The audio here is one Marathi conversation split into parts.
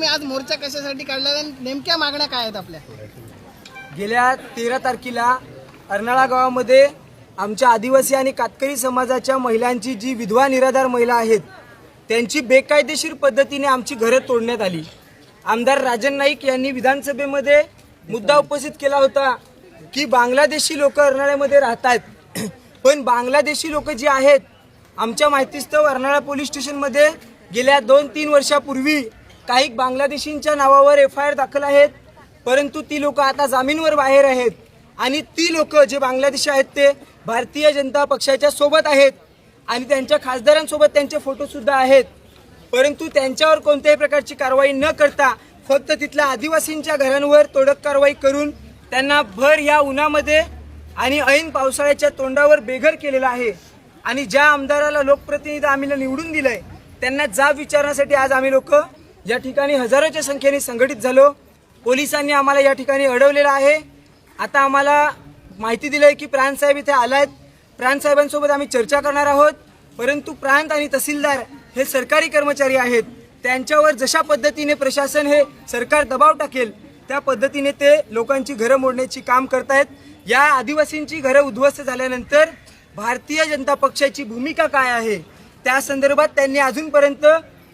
तुम्ही आज मोर्चा कशासाठी काढला आणि नेमक्या मागण्या काय आहेत आपल्या? गेल्या 13 तारखेला अर्नाळा गावामध्ये आमच्या आदिवासी आणि कातकरी समाजाच्या महिलांची जी विधवा निराधार महिला आहेत त्यांची बेकायदेशीर पद्धतीने आमची घरं तोडण्यात आली। आमदार राजन नाईक यांनी विधानसभेमध्ये मुद्दा उपस्थित केला होता की बांगलादेशी लोक अर्नाळ्यामध्ये राहतात, पण बांगलादेशी लोक जी आहेत आमच्या माहितीस्तव अर्नाळा पोलीस स्टेशनमध्ये गेल्या 2-3 वर्षापूर्वी काही बांगलादेशींच्या नावावर FIR दाखल आहेत, परंतु ती लोक आता जामीनवर बाहेर आहेत आणि ती लोक जे बांगलादेशी आहेत ते भारतीय जनता पक्षाच्या सोबत आहेत आणि त्यांच्या खासदारांसोबत त्यांचे फोटो सुद्धा आहेत। परंतु त्यांच्यावर कोणत्याही प्रकारची कारवाई न करता फक्त तिथल्या आदिवासींच्या घरांवर तोडक कारवाई करून त्यांना भर या उन्हामध्ये आणि ऐन पावसाळ्याच्या तोंडावर बेघर केलेलं आहे। आणि ज्या आमदाराला लोकप्रतिनिधी आम्ही निवडून दिलंय त्यांना जाब विचारण्यासाठी आज आम्ही लोक या ठिकाणी हजारोच्या संख्येने संघटित झालो। पोलिसांनी आम्हाला या ठिकाणी अडवलेलं आहे। आता आम्हाला माहिती दिलंय की प्रांत साहेब इथे आलायत, प्रांत साहेबांसोबत आम्ही चर्चा करणार आहोत, परंतु प्रांत आणि तहसीलदार हे सरकारी कर्मचारी आहेत, त्यांच्यावर जशा पद्धतीने प्रशासन हे सरकार दबाव टाकेल त्या पद्धतीने ते लोकांची घरं मोडण्याची काम करतायत। या आदिवासींची घरं उद्ध्वस्त झाल्यानंतर भारतीय जनता पक्षाची भूमिका काय आहे त्या संदर्भात त्यांनी अजूनपर्यंत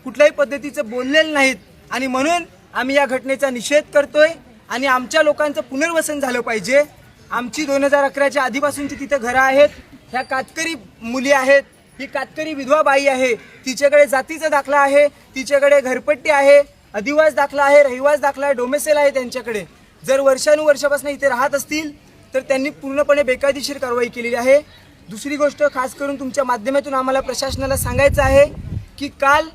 कुठल्याही पद्धतीचं बोललेलं नाहीत आणि म्हणून आम्ही या घटनेचा निषेध करतोय आणि आमच्या लोकांचं पुनर्वसन झालं पाहिजे। आमची 2011च्या आधीपासूनची तिथे घरं आहेत, ह्या कातकरी मुली आहेत, ही कातकरी विधवा बाई आहे, तिच्याकडे जातीचा दाखला आहे, तिच्याकडे घरपट्टी आहे, अधिवास दाखला आहे, रहिवास दाखला आहे, डोमेसेल आहे त्यांच्याकडे। जर वर्षानुवर्षापासून इथे राहत असतील तर त्यांनी पूर्णपणे बेकायदेशीर कारवाई केलेली आहे। दुसरी गोष्ट खास करून तुमच्या माध्यमातून आम्हाला प्रशासनाला सांगायचं आहे की काल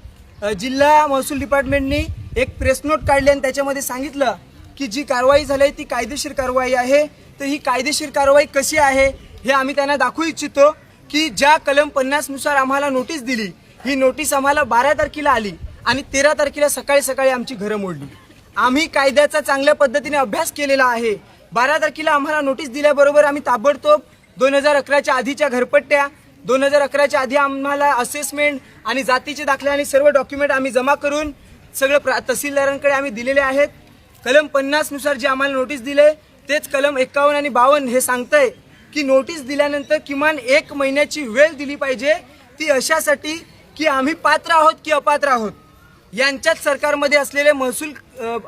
जिल्हा महसूल डिपार्टमेंटनी एक प्रेस नोट काढली आणि त्याच्यामध्ये सांगितलं की जी कारवाई झाली ती कायदेशीर कारवाई आहे। तर ही कायदेशीर कारवाई कशी आहे हे आम्ही त्यांना दाखवू इच्छितो की ज्या कलम 50 नुसार आम्हाला नोटीस दिली, ही नोटीस आम्हाला 12 तारखेला आली आणि 13 तारखेला सकाळी सकाळी आमची घरं मोडली। आम्ही कायद्याचा चांगल्या पद्धतीने अभ्यास केलेला आहे। 12 तारखेला आम्हाला नोटीस दिल्याबरोबर आम्ही ताबडतोब 2011च्या आधीच्या घरपट्ट्या, 2011च्या आधी आम्हाला असेसमेंट आणि जातीचे दाखले आणि सर्व डॉक्युमेंट आम्ही जमा करून सगळं तहसीलदारांकडे आम्ही दिलेले आहेत। कलम 50 नुसार जे आम्हाला नोटीस दिले तेच कलम 51 आणि 52 हे सांगतंय की नोटीस दिल्यानंतर किमान 1 महिन्याची वेळ दिली पाहिजे, ती अशासाठी की आम्ही पात्र आहोत की अपात्र आहोत। यांच्यात सरकारमध्ये असलेले महसूल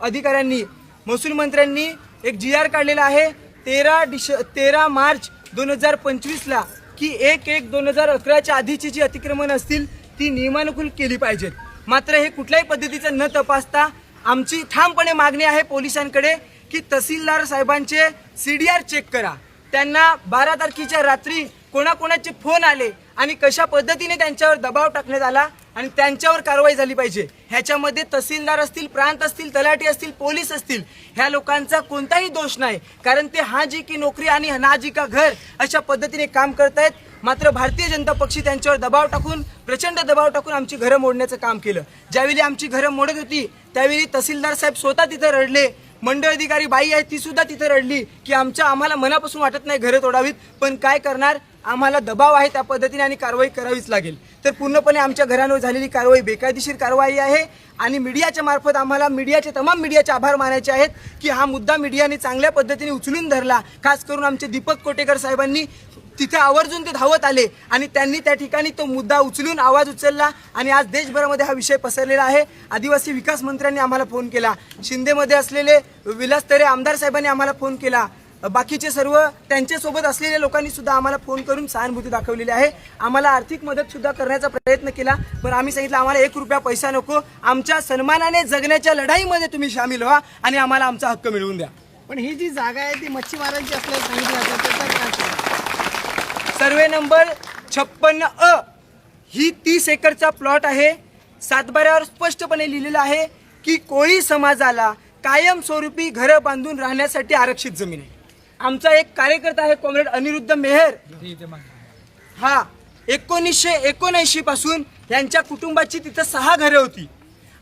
अधिकाऱ्यांनी, महसूल मंत्र्यांनी एक GR काढलेला आहे 13 मार्च 2025ला की 1/1/2011च्या आधीची जी अतिक्रमण असतील ती नियमानुकूल केली पाहिजेत। मात्र हे कुठल्याही पद्धतीचं न तपासता आमची ठामपणे मागणी आहे पोलिसांकडे की तहसीलदार साहेबांचे CDR चेक करा। त्यांना 12 तारखेच्या रात्री कोणाकोणाचे फोन आले आणि कशा पद्धतीने त्यांच्यावर दबाव टाकण्यात आला आणि त्यांच्यावर कारवाई झाली पाहिजे। ह्याच्यामध्ये तहसीलदार असतील, प्रांत असतील, तलाठी असतील, पोलीस असतील, ह्या लोकांचा कोणताही दोष नाही, कारण ते हा जी की नोकरी आणि ना जी का घर अशा पद्धतीने काम करतायत। मात्र भारतीय जनता पक्ष त्यांच्यावर दबाव टाकून, प्रचंड दबाव टाकून आमची घरं मोडण्याचं काम केलं। ज्यावेळी आमची घरं मोडत होती त्यावेळी तहसीलदार साहेब स्वतः तिथे रडले, मंडळ अधिकारी बाई आहे ती सुद्धा तिथे रडली की आम्हाला मनापासून वाटत नाही घरं तोडावीत, पण काय करणार, आम्हाला दबाव आहे त्या पद्धतीने आणि कारवाई करावीच लागेल। तर पूर्णपणे आमच्या घरांवर झालेली कारवाई बेकायदेशीर कारवाई आहे आणि मीडियाच्या मार्फत आम्हाला तमाम मीडियाचे आभार मानायचे आहेत की हा मुद्दा मीडियाने चांगल्या पद्धतीने उचलून धरला। खास करून आमचे दीपक कोटेकर साहेबांनी तिथे आवर्जून ते धावत आले आणि त्यांनी त्या ठिकाणी तो मुद्दा उचलून आवाज उचलला आणि आज देशभरामध्ये हा विषय पसरलेला आहे। आदिवासी विकास मंत्र्यांनी आम्हाला फोन केला, शिंदेमध्ये असलेले विलास तरे आमदार साहेबांनी आम्हाला फोन केला, बाकीचे सर्व त्यांच्यासोबत असलेल्या लोकांनी सुद्धा आम्हाला फोन करून सहानुभूती दाखवलेली आहे। आम्हाला आर्थिक मदत सुद्धा करण्याचा प्रयत्न केला, पण आम्ही सांगितलं आम्हाला 1 रुपया पैसा नको, आमच्या सन्मानाने जगण्याच्या लढाईमध्ये तुम्ही सामील व्हा आणि आम्हाला आमचा हक्क मिळवून द्या। पण ही जी जागा आहे ती मच्छीमारांची असल्याचं सांगितलं जातं, सर्वे नंबर 56A ही 30 एकरचा प्लॉट आहे। 7/12वर स्पष्टपणे लिहिलेलं आहे की कोळी समाजाला कायमस्वरूपी घरं बांधून राहण्यासाठी आरक्षित जमीन आहे। आमचा एक कार्यकर्ता आहे कॉम्रेड अनिरुद्ध मेहर, हा 1979 पासून यांच्या कुटुंबाची तिथं 6 घरं होती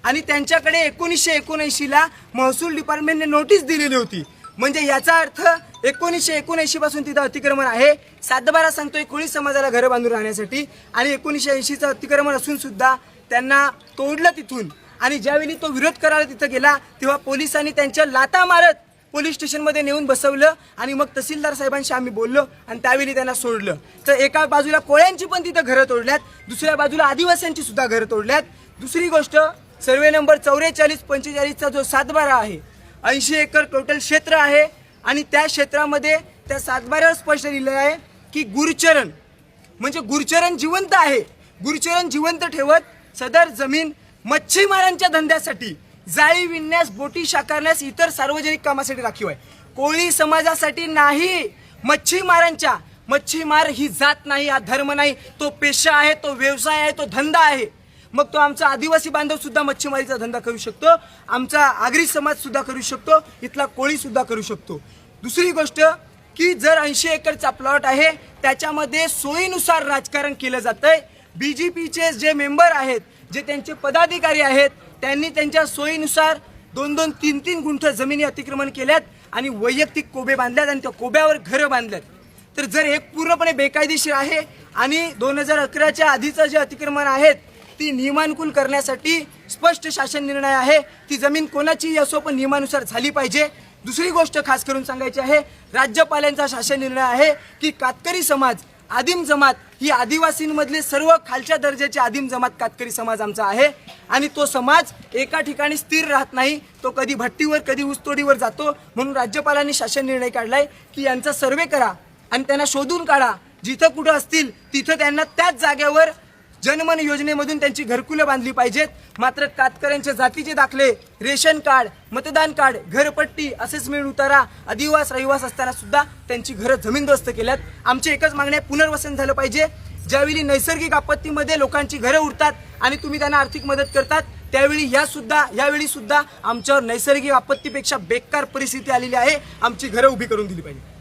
आणि त्यांच्याकडे 1979ला महसूल डिपार्टमेंटने नोटीस दिलेली होती। म्हणजे याचा अर्थ 1979 पासून तिथं अतिक्रमण आहे। 7/12 सांगतोय कोळी समाजाला घरं बांधून राहण्यासाठी आणि 1980चं अतिक्रमण असून सुद्धा त्यांना तोडलं तिथून आणि ज्यावेळी तो विरोध करायला तिथं गेला तेव्हा पोलिसांनी त्यांच्या लाथा मारत पोलीस स्टेशनमध्ये नेऊन बसवलं आणि मग तहसीलदार साहेबांशी आम्ही बोललो आणि त्यावेळी त्यांना सोडलं. तर एका बाजूला कोळ्यांची पण तिथं घरं तोडल्यात, दुसऱ्या बाजूला आदिवासींची सुद्धा घरं तोडल्यात. दुसरी गोष्ट, सर्वे नंबर 44-45चा जो 7/12 आहे, 80 एकर टोटल क्षेत्र आहे आणि त्या क्षेत्रामध्ये त्या 7/12वर स्पष्ट लिहिलं आहे की गुरचरण म्हणजे गुरचरण जिवंत आहे. गुरचरण जिवंत ठेवत सदर जमीन मच्छीमारांच्या धंद्यासाठी, जाळी विणण्यास, बोटी साकारण्यास, इतर सार्वजनिक कामासाठी राखीव आहे. कोळी समाजासाठी नाही, मच्छीमारांच्या. मच्छीमार ही जात नाही, हा धर्म नाही, तो पेशा आहे, तो व्यवसाय आहे, तो धंदा आहे. मग तो आमचा आदिवासी बांधव सुद्धा मच्छीमारीचा धंदा करू शकतो, आमचा आगरी समाज सुद्धा करू शकतो, इथला कोळी सुद्धा करू शकतो. दुसरी गोष्ट की जर 80 एकरचा प्लॉट आहे त्याच्यामध्ये सोयीनुसार राजकारण केलं जातंय. BJPचे जे मेंबर आहेत, जे त्यांचे पदाधिकारी आहेत, त्यांनी त्यांच्या सोयीनुसार 2-2, 3-3 गुंठ जमिनी अतिक्रमण केल्यात आणि वैयक्तिक कोबे बांधल्यात आणि त्या कोब्यावर घरं बांधल्यात. तर जर हे पूर्णपणे बेकायदेशीर आहे आणि 2011च्या आधीचं जे अतिक्रमण आहेत ती नियमानुकूल करण्यासाठी स्पष्ट शासन निर्णय आहे. ती जमीन कोणाचीही असो पण नियमानुसार झाली पाहिजे. दुसरी गोष्ट खास करून सांगायची आहे, राज्यपालांचा शासन निर्णय आहे की कातकरी समाज, आदिम जमात ही आदिवासींमधले सर्व खालच्या दर्जाचे आदिम जमात कातकरी समाज आमचा आहे आणि तो समाज एका ठिकाणी स्थिर राहत नाही, तो कधी भट्टीवर कधी ऊसतोडीवर जातो. म्हणून राज्यपालांनी शासन निर्णय काढलाय की यांचा सर्वे करा आणि त्यांना शोधून काढा. जिथं कुठं असतील तिथं त्यांना त्याच जागेवर जनमन योजनेमधून त्यांची घरकुलं बांधली पाहिजेत. मात्र कातकऱ्यांचे जातीचे दाखले, रेशन कार्ड, मतदान कार्ड, घरपट्टी, असेसमेंट उतारा, अधिवास रहिवास असताना सुद्धा त्यांची घरं जमीनदोस्त केल्यात. आमची एकच मागणी आहे, पुनर्वसन झालं पाहिजे. ज्यावेळी नैसर्गिक आपत्तीमध्ये लोकांची घरं उडतात आणि तुम्ही त्यांना आर्थिक मदत करतात त्यावेळी यावेळी सुद्धा आमच्यावर नैसर्गिक आपत्तीपेक्षा बेकार परिस्थिती आलेली आहे. आमची घरं उभी करून दिली पाहिजे.